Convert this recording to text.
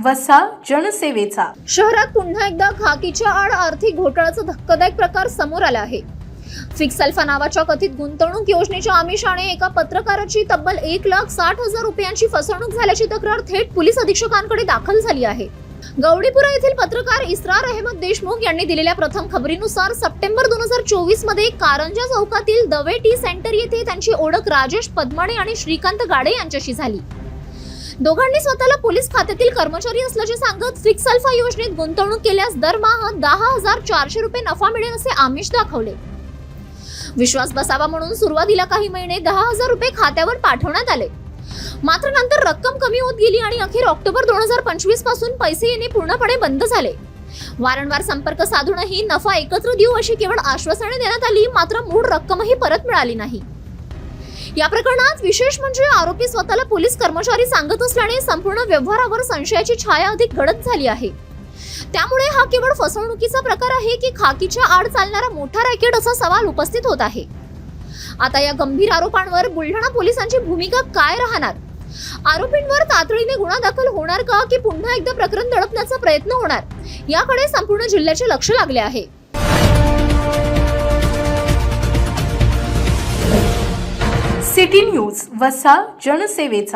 वसा जनसेवेचा. शहरात पुन्हा एकदा खाकीच्या आड आर्थिक घोटाळ्याचा धक्कादायक प्रकार समोर आला आहे. फिक्स अल्फा नावाच्या कथित गुंतवणूक योजनेच्या आमिषाने एका पत्रकाराची तब्बल 1,60,000 रुपयांची फसवणूक झाल्याची तक्रार थेट पोलीस अधीक्षकांकडे दाखल झाली आहे. गवडीपुरा येथील पत्रकार इस्रार अहमद देशमुख यांनी दिलेल्या प्रथम खबरीनुसार सप्टेंबर 2024 मध्ये कारंजा चौकातील दवे टी सेंटर येथे त्यांची ओळख राजेश पद्माणे आणि श्रीकांत गाडे यांच्याशी झाली. दोघांनी स्वतःला पोलीस खात्यातील कर्मचारी असल्याचे सांगत फिक्स अल्फा योजनेत गुंतवणूक केल्यास दरमहा 10,400 रुपये नफा मिळेल असे आमिष दाखवले. विश्वास बसावा म्हणून सुरुवातीला काही महिने 10,000 रुपये खात्यावर पाठवण्यात आले. मात्र नंतर रक्कम कमी होत गेली आणि अखेर ऑक्टोबर 2025 पासून पैसे येणे पूर्णपणे बंद झाले. वारंवार संपर्क साधूनही नफा एकत्र देऊ अशी केवळ आश्वासने देण्यात आली, मात्र मूळ रक्कमही परत मिळाली नाही. या प्रकरणात विशेष म्हणजे आरोपी स्वतःला पोलीस कर्मचारी सांगत असल्याने संपूर्ण व्यवहारावर संशयाची छाया अधिक गडद झाली आहे. त्यामुळे हा केवळ फसवणुकीचा प्रकार आहे की खाकीच्या आड चालणारा मोठा रॅकेट असा सवाल उपस्थित होत आहे. आता या गंभीर आरोपांवर बुलढाणा पोलिसांची भूमिका काय राहणार? आरोपींवर तातडीने गुन्हा दाखल होणार का की पुन्हा एकदा प्रकरण दडपण्याचा प्रयत्न होणार? याकडे संपूर्ण जिल्ह्याचे लक्ष लागले आहे. सिटी न्यूज वसा जनसेवेचा.